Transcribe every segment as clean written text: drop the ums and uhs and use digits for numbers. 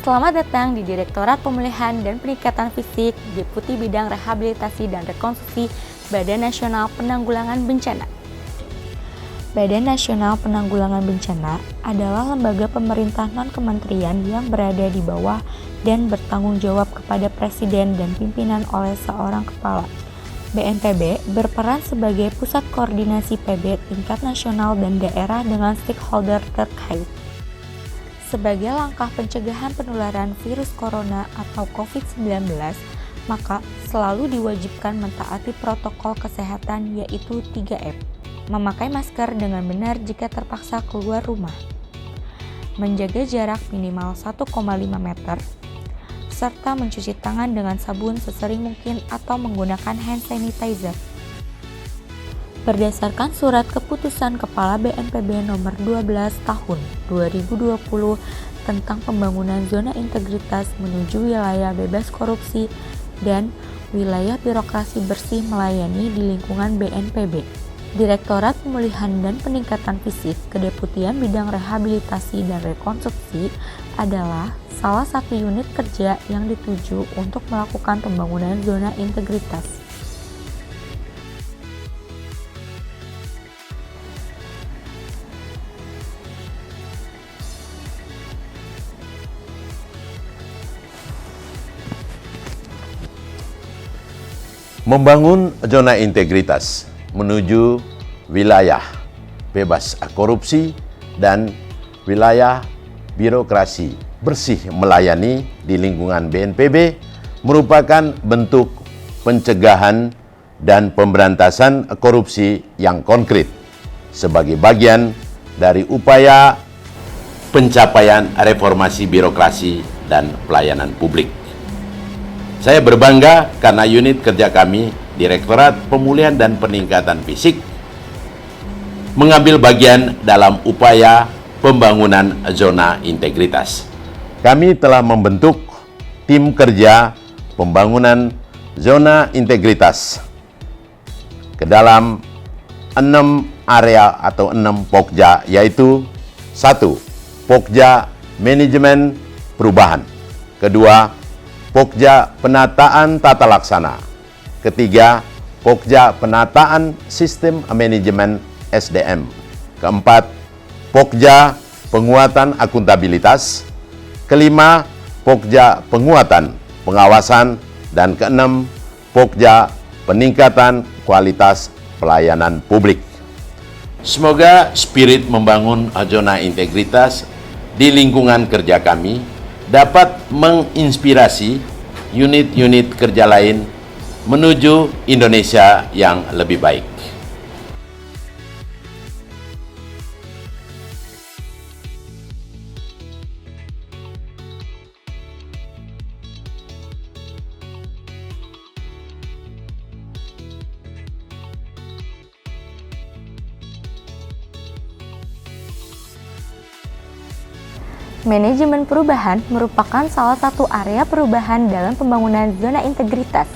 Selamat datang di Direktorat Pemulihan dan Peningkatan Fisik, Deputi Bidang Rehabilitasi dan Rekonstruksi Badan Nasional Penanggulangan Bencana. Badan Nasional Penanggulangan Bencana adalah lembaga pemerintah non-kementerian yang berada di bawah dan bertanggung jawab kepada Presiden dan pimpinan oleh seorang kepala. BNPB berperan sebagai pusat koordinasi PB tingkat nasional dan daerah dengan stakeholder terkait. Sebagai langkah pencegahan penularan virus corona atau COVID-19, maka selalu diwajibkan mentaati protokol kesehatan yaitu 3M. Memakai masker dengan benar jika terpaksa keluar rumah. Menjaga jarak minimal 1,5 meter, serta mencuci tangan dengan sabun sesering mungkin atau menggunakan hand sanitizer. Berdasarkan Surat Keputusan Kepala BNPB Nomor 12 Tahun 2020 tentang pembangunan zona integritas menuju wilayah bebas korupsi dan wilayah birokrasi bersih melayani di lingkungan BNPB. Direktorat Pemulihan dan Peningkatan Fisik, Kedeputian Bidang Rehabilitasi dan Rekonstruksi adalah salah satu unit kerja yang dituju untuk melakukan pembangunan zona integritas. Membangun zona integritas menuju wilayah bebas korupsi dan wilayah birokrasi bersih melayani di lingkungan BNPB merupakan bentuk pencegahan dan pemberantasan korupsi yang konkret sebagai bagian dari upaya pencapaian reformasi birokrasi dan pelayanan publik. Saya berbangga karena unit kerja kami, Direktorat Pemulihan dan Peningkatan Fisik, mengambil bagian dalam upaya pembangunan zona integritas. Kami telah membentuk tim kerja pembangunan zona integritas ke dalam 6 area atau 6 pokja, yaitu 1. Pokja Manajemen Perubahan. Kedua, Pokja Penataan Tata Laksana. Ketiga, Pokja Penataan Sistem Manajemen SDM. Keempat, Pokja Penguatan Akuntabilitas. Kelima, Pokja Penguatan Pengawasan. Dan keenam, Pokja Peningkatan Kualitas Pelayanan Publik. Semoga spirit membangun zona integritas di lingkungan kerja kami dapat menginspirasi unit-unit kerja lain menuju Indonesia yang lebih baik. Manajemen perubahan merupakan salah satu area perubahan dalam pembangunan zona integritas.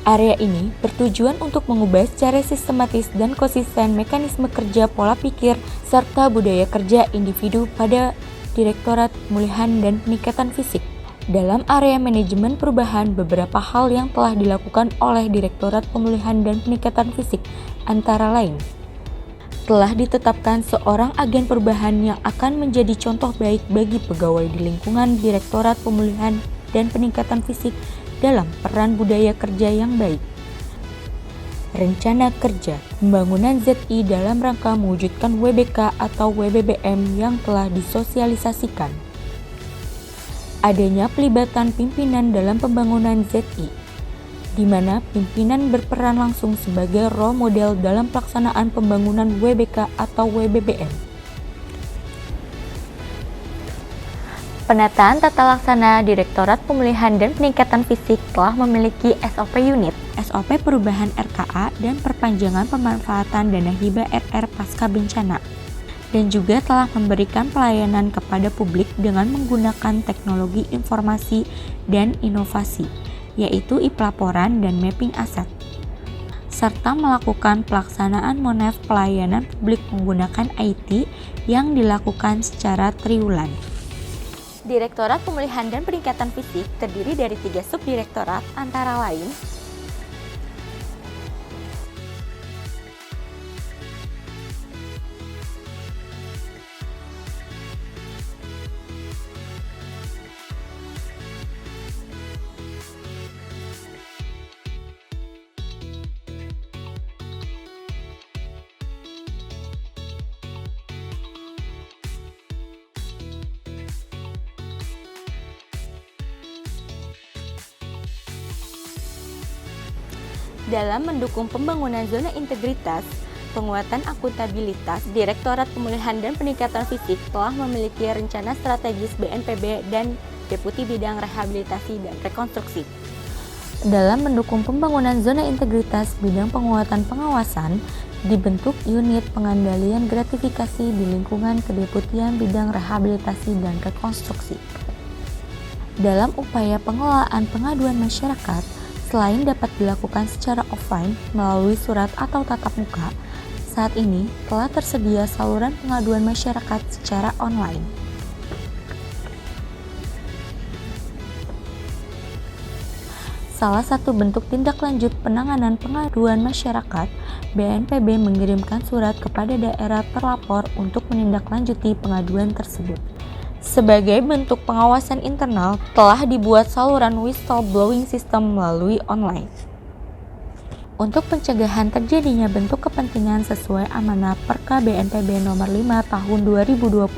Area ini bertujuan untuk mengubah secara sistematis dan konsisten mekanisme kerja, pola pikir, serta budaya kerja individu pada Direktorat Pemulihan dan Peningkatan Fisik. Dalam area manajemen perubahan, beberapa hal yang telah dilakukan oleh Direktorat Pemulihan dan Peningkatan Fisik, antara lain: telah ditetapkan seorang agen perubahan yang akan menjadi contoh baik bagi pegawai di lingkungan Direktorat Pemulihan dan Peningkatan Fisik dalam peran budaya kerja yang baik. Rencana kerja pembangunan ZI dalam rangka mewujudkan WBK atau WBBM yang telah disosialisasikan. Adanya pelibatan pimpinan dalam pembangunan ZI, di mana pimpinan berperan langsung sebagai role model dalam pelaksanaan pembangunan WBK atau WBBM. Penataan tata laksana Direktorat Pemulihan dan Peningkatan Fisik telah memiliki SOP unit, SOP perubahan RKA, dan perpanjangan pemanfaatan dana hibah RR pasca bencana, dan juga telah memberikan pelayanan kepada publik dengan menggunakan teknologi informasi dan inovasi, yaitu e-pelaporan dan mapping aset, serta melakukan pelaksanaan monef pelayanan publik menggunakan IT yang dilakukan secara triwulan. Direktorat Pemulihan dan Peningkatan Fisik terdiri dari 3 subdirektorat antara lain dalam mendukung pembangunan zona integritas, penguatan akuntabilitas. Direktorat Pemulihan dan Peningkatan Fisik telah memiliki rencana strategis BNPB dan Deputi Bidang Rehabilitasi dan Rekonstruksi. Dalam mendukung pembangunan zona integritas bidang penguatan pengawasan, dibentuk unit pengendalian gratifikasi di lingkungan Kedeputian Bidang Rehabilitasi dan Rekonstruksi. Dalam upaya pengelolaan pengaduan masyarakat, selain dapat dilakukan secara offline melalui surat atau tatap muka, saat ini telah tersedia saluran pengaduan masyarakat secara online. Salah satu bentuk tindak lanjut penanganan pengaduan masyarakat, BNPB mengirimkan surat kepada daerah terlapor untuk menindaklanjuti pengaduan tersebut. Sebagai bentuk pengawasan internal, telah dibuat saluran whistleblowing system melalui online. Untuk pencegahan terjadinya bentuk kepentingan sesuai amanah Perka BNPB nomor 5 tahun 2020,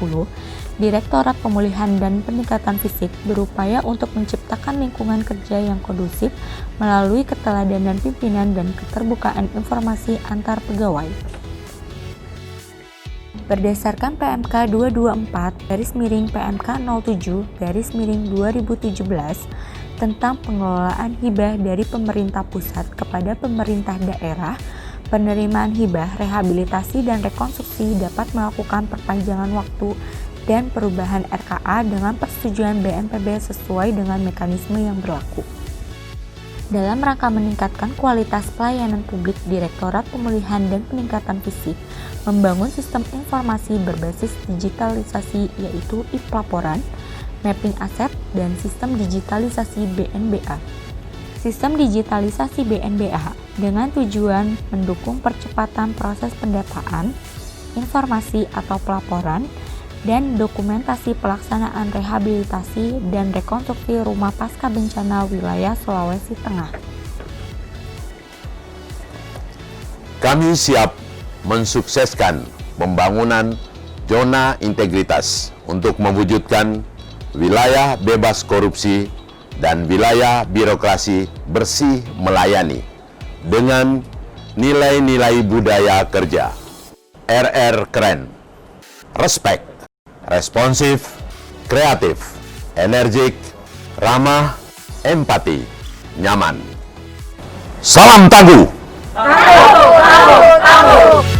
Direktorat Pemulihan dan Peningkatan Fisik berupaya untuk menciptakan lingkungan kerja yang kondusif melalui keteladanan pimpinan dan keterbukaan informasi antar pegawai. Berdasarkan PMK 224/PMK07/2017 tentang pengelolaan hibah dari pemerintah pusat kepada pemerintah daerah, penerimaan hibah, rehabilitasi dan rekonstruksi dapat melakukan perpanjangan waktu dan perubahan RKA dengan persetujuan BNPB sesuai dengan mekanisme yang berlaku. Dalam rangka meningkatkan kualitas pelayanan publik, Direktorat Pemulihan dan Peningkatan Fisik membangun sistem informasi berbasis digitalisasi yaitu e-pelaporan, mapping aset, dan sistem digitalisasi BNBA. Sistem digitalisasi BNBA dengan tujuan mendukung percepatan proses pendataan, informasi atau pelaporan, dan dokumentasi pelaksanaan rehabilitasi dan rekonstruksi rumah pasca bencana wilayah Sulawesi Tengah. Kami siap mensukseskan pembangunan zona integritas untuk mewujudkan wilayah bebas korupsi dan wilayah birokrasi bersih melayani dengan nilai-nilai budaya kerja. RR keren, respect, responsif, kreatif, energik, ramah, empati, nyaman. Salam Tangguh! Tangguh, tangguh, tangguh!